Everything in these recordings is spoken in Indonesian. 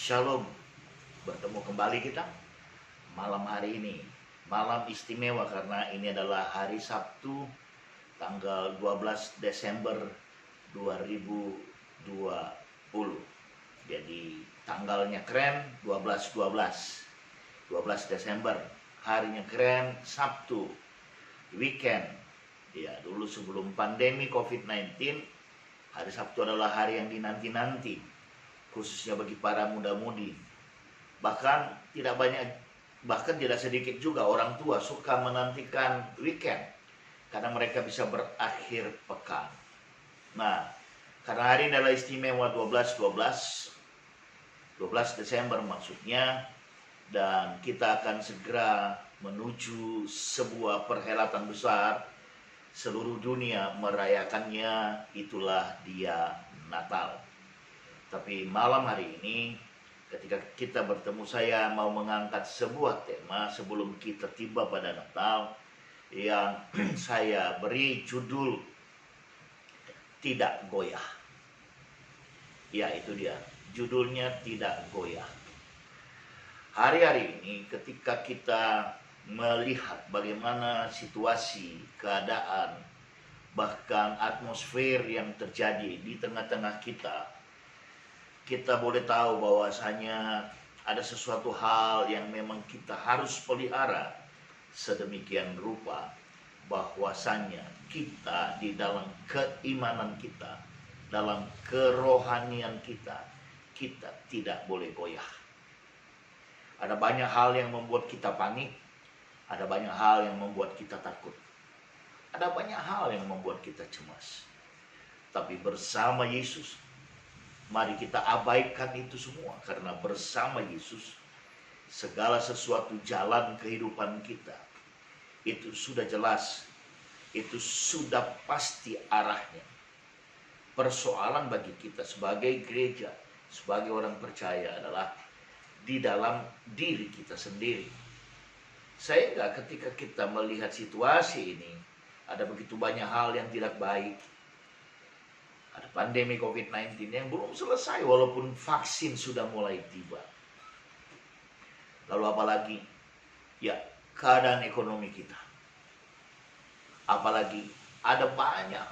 Shalom, bertemu kembali kita malam hari ini. Malam istimewa karena ini adalah hari Sabtu tanggal 12 Desember 2020. Jadi tanggalnya keren, 12 Desember. Harinya keren, Sabtu, weekend. Ya, dulu sebelum pandemi COVID-19, hari Sabtu adalah hari yang dinanti-nanti, khususnya bagi para muda-mudi. Bahkan tidak sedikit juga orang tua suka menantikan weekend karena mereka bisa berakhir pekan. Nah, karena hari ini adalah istimewa 12 Desember maksudnya, dan kita akan segera menuju sebuah perhelatan besar. Seluruh dunia merayakannya, itulah dia Natal. Tapi malam hari ini ketika kita bertemu, saya mau mengangkat sebuah tema sebelum kita tiba pada Natal yang saya beri judul Tidak Goyah. Ya, itu dia, judulnya Tidak Goyah. Hari-hari ini ketika kita melihat bagaimana situasi, keadaan, bahkan atmosfer yang terjadi di tengah-tengah kita, kita boleh tahu bahwasanya ada sesuatu hal yang memang kita harus pelihara sedemikian rupa, bahwasanya kita di dalam keimanan kita, dalam kerohanian kita, kita tidak boleh goyah. Ada banyak hal yang membuat kita panik, ada banyak hal yang membuat kita takut, ada banyak hal yang membuat kita cemas. Tapi bersama Yesus, mari kita abaikan itu semua, karena bersama Yesus segala sesuatu jalan kehidupan kita itu sudah jelas, itu sudah pasti arahnya. Persoalan bagi kita sebagai gereja, sebagai orang percaya adalah di dalam diri kita sendiri. Sehingga ketika kita melihat situasi ini, ada begitu banyak hal yang tidak baik. Ada pandemi COVID-19 yang belum selesai walaupun vaksin sudah mulai tiba. Lalu apalagi? Ya, keadaan ekonomi kita. Apalagi ada banyak.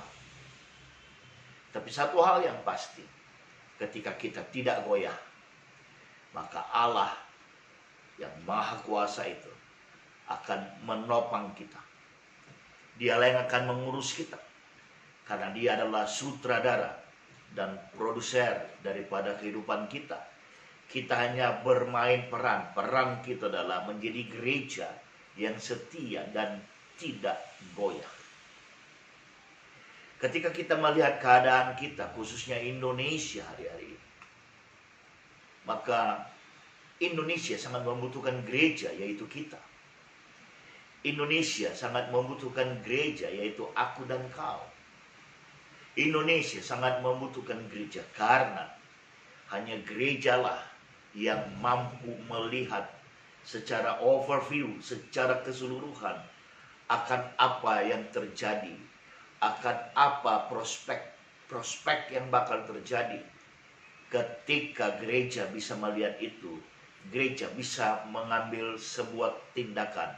Tapi satu hal yang pasti, ketika kita tidak goyah, maka Allah yang Maha Kuasa itu akan menopang kita. Dialah yang akan mengurus kita, karena dia adalah sutradara dan produser daripada kehidupan kita. Kita hanya bermain peran. Peran kita adalah menjadi gereja yang setia dan tidak goyah. Ketika kita melihat keadaan kita, khususnya Indonesia hari-hari ini, maka Indonesia sangat membutuhkan gereja, yaitu kita. Indonesia sangat membutuhkan gereja, yaitu aku dan kau. Indonesia sangat membutuhkan gereja karena hanya gerejalah yang mampu melihat secara overview, secara keseluruhan akan apa yang terjadi, akan apa prospek yang bakal terjadi. Ketika gereja bisa melihat itu, gereja bisa mengambil sebuah tindakan,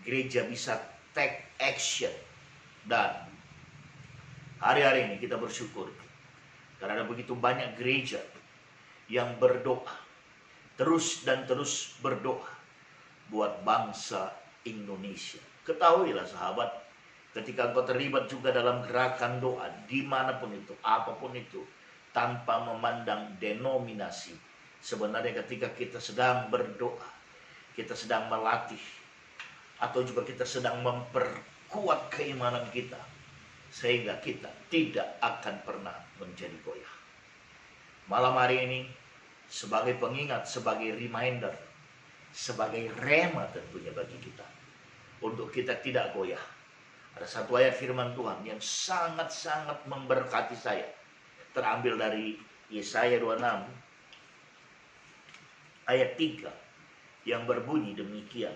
gereja bisa take action. Dan hari-hari ini kita bersyukur karena ada begitu banyak gereja yang berdoa, terus berdoa buat bangsa Indonesia. Ketahuilah sahabat, ketika engkau terlibat juga dalam gerakan doa, dimanapun itu, apapun itu, tanpa memandang denominasi, sebenarnya ketika kita sedang berdoa, kita sedang melatih, atau juga kita sedang memperkuat keimanan kita, sehingga kita tidak akan pernah menjadi goyah. Malam hari ini, sebagai pengingat, sebagai reminder, sebagai rema tentunya bagi kita, untuk kita tidak goyah, ada satu ayat firman Tuhan yang sangat-sangat memberkati saya, terambil dari Yesaya 26 ayat 3, yang berbunyi demikian: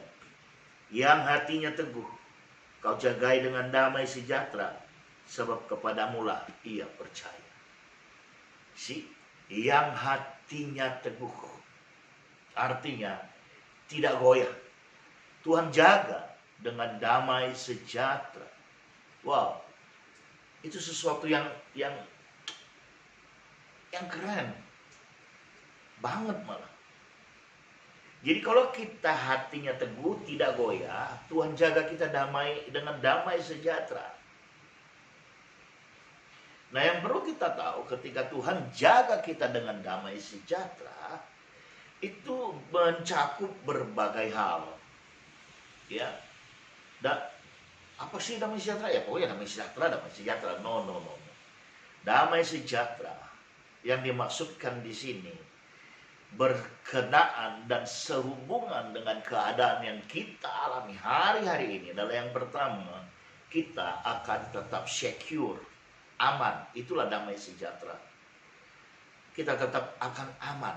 yang hatinya teguh, kau jagai dengan damai sejahtera, sebab kepadamulah ia percaya. yang hatinya teguh. Artinya tidak goyah. Tuhan jaga dengan damai sejahtera. Wow, itu sesuatu yang keren banget malah. Jadi kalau kita hatinya teguh, tidak goyah, Tuhan jaga kita dengan damai sejahtera. Nah, yang perlu kita tahu, ketika Tuhan jaga kita dengan damai sejahtera, itu mencakup berbagai hal. Ya. Dan apa sih damai sejahtera? Ya pokoknya damai sejahtera. No. Damai sejahtera yang dimaksudkan di sini berkenaan dan sehubungan dengan keadaan yang kita alami hari-hari ini adalah yang pertama, kita akan tetap secure, aman. Itulah damai sejahtera. Kita tetap akan aman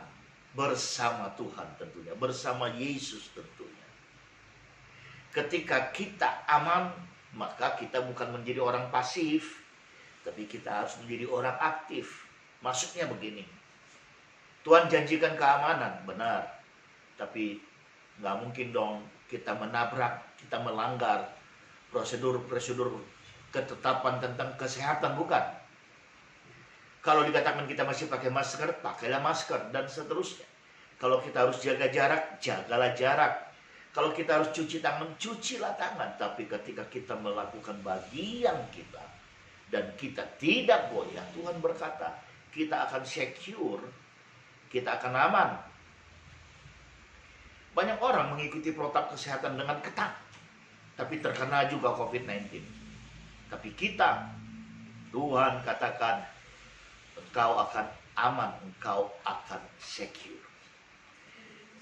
bersama Tuhan tentunya, bersama Yesus tentunya. Ketika kita aman, maka kita bukan menjadi orang pasif, tapi kita harus menjadi orang aktif. Maksudnya begini, Tuhan janjikan keamanan, benar. Tapi nggak mungkin dong kita menabrak, kita melanggar prosedur-prosedur ketetapan tentang kesehatan, bukan. Kalau dikatakan kita masih pakai masker, pakailah masker, dan seterusnya. Kalau kita harus jaga jarak, jagalah jarak. Kalau kita harus cuci tangan, cucilah tangan. Tapi ketika kita melakukan bagian kita, dan kita tidak goyah, Tuhan berkata, kita akan secure, kita akan aman. Banyak orang mengikuti protokol kesehatan dengan ketat, tapi terkena juga COVID-19. Tapi kita, Tuhan katakan, engkau akan aman, engkau akan secure.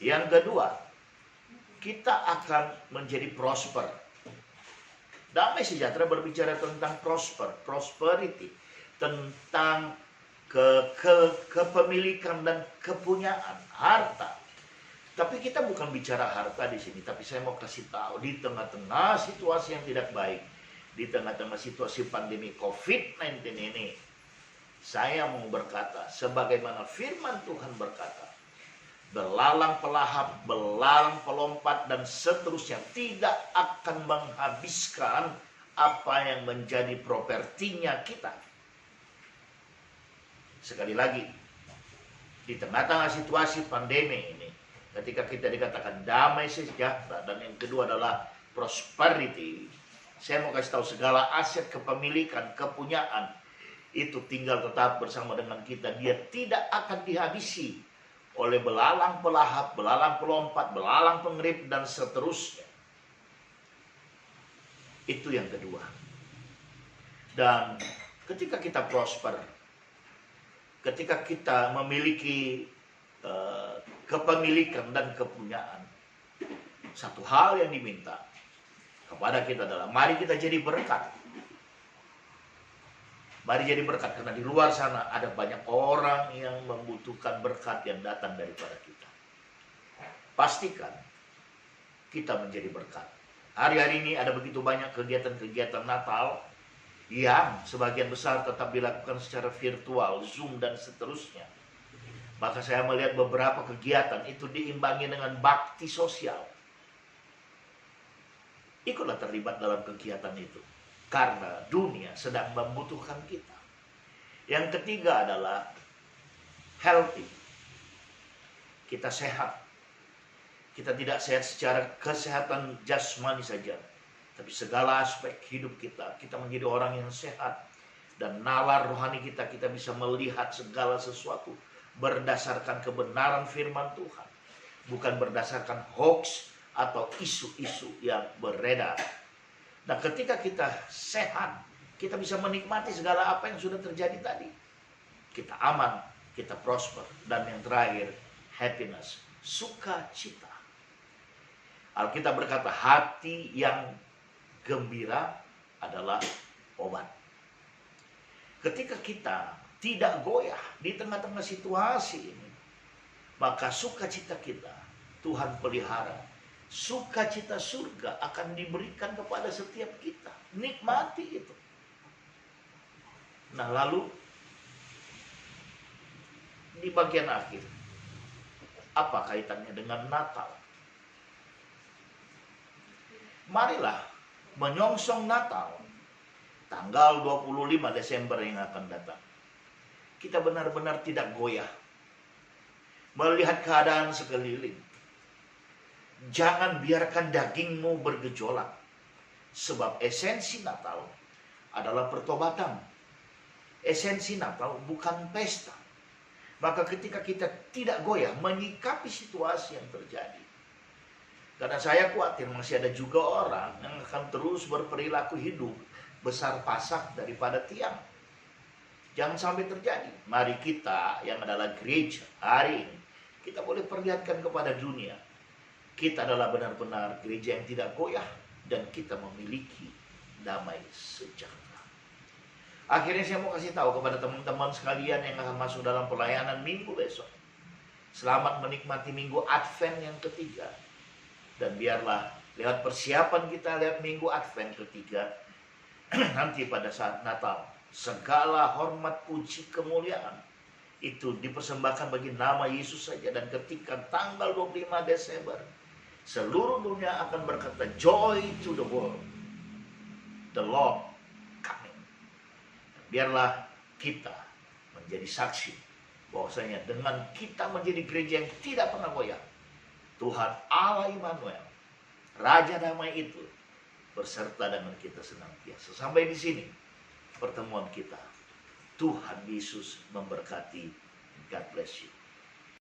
Yang kedua, kita akan menjadi prosper. Damai sejahtera berbicara tentang prosperity, tentang kepemilikan dan kepunyaan, harta. Tapi kita bukan bicara harta di sini, tapi saya mau kasih tahu, di tengah-tengah situasi yang tidak baik, di tengah-tengah situasi pandemi COVID-19 ini, saya mau berkata, sebagaimana firman Tuhan berkata, belalang pelahap, belalang pelompat, dan seterusnya tidak akan menghabiskan apa yang menjadi propertinya kita. Sekali lagi, di tengah-tengah situasi pandemi ini, ketika kita dikatakan damai sejahtera, dan yang kedua adalah prosperity, saya mau kasih tahu segala aset kepemilikan, kepunyaan, itu tinggal tetap bersama dengan kita. Dia tidak akan dihabisi oleh belalang pelahap, belalang pelompat, belalang pengerip, dan seterusnya. Itu yang kedua. Dan ketika kita prosper, ketika kita memiliki kepemilikan dan kepunyaan, satu hal yang diminta kepada kita adalah mari kita jadi berkat. Mari jadi berkat, karena di luar sana ada banyak orang yang membutuhkan berkat yang datang daripada kita. Pastikan kita menjadi berkat. Hari-hari ini ada begitu banyak kegiatan-kegiatan Natal yang sebagian besar tetap dilakukan secara virtual, Zoom dan seterusnya. Maka saya melihat beberapa kegiatan itu diimbangi dengan bakti sosial. Ikutlah terlibat dalam kegiatan itu, karena dunia sedang membutuhkan kita. Yang ketiga adalah healthy. Kita sehat. Kita tidak sehat secara kesehatan jasmani saja, tapi segala aspek hidup kita, kita menjadi orang yang sehat. Dan nalar rohani kita bisa melihat segala sesuatu berdasarkan kebenaran firman Tuhan, bukan berdasarkan hoax atau isu-isu yang beredar. Nah, ketika kita sehat, kita bisa menikmati segala apa yang sudah terjadi tadi. Kita aman, kita prosper. Dan yang terakhir, happiness, sukacita. Alkitab berkata, hati yang gembira adalah obat. Ketika kita tidak goyah di tengah-tengah situasi ini, maka sukacita kita Tuhan pelihara. Sukacita surga akan diberikan kepada setiap kita. Nikmati itu. Nah, lalu di bagian akhir. Apa kaitannya dengan Natal? Marilah menyongsong Natal tanggal 25 Desember yang akan datang. Kita benar-benar tidak goyah melihat keadaan sekeliling. Jangan biarkan dagingmu bergejolak, sebab esensi Natal adalah pertobatan. Esensi Natal bukan pesta. Maka ketika kita tidak goyah menyikapi situasi yang terjadi, karena saya khawatir masih ada juga orang yang akan terus berperilaku hidup besar pasak daripada tiang. Jangan sampai terjadi. Mari kita yang adalah gereja hari ini, kita boleh perlihatkan kepada dunia, kita adalah benar-benar gereja yang tidak goyah dan kita memiliki damai sejahtera. Akhirnya saya mau kasih tahu kepada teman-teman sekalian yang akan masuk dalam pelayanan minggu besok. Selamat menikmati minggu Advent yang ketiga. Dan biarlah lewat persiapan kita lihat minggu Advent ketiga, nanti pada saat Natal, segala hormat, puji, kemuliaan itu dipersembahkan bagi nama Yesus saja. Dan ketika tanggal 25 Desember, seluruh dunia akan berkata, "Joy to the world, the Lord coming." Biarlah kita menjadi saksi bahwasanya dengan kita menjadi gereja yang tidak pernah goyah, Tuhan Allah Immanuel, Raja Damai itu berserta dengan kita senantiasa. Sampai di sini pertemuan kita. Tuhan Yesus memberkati. God bless you.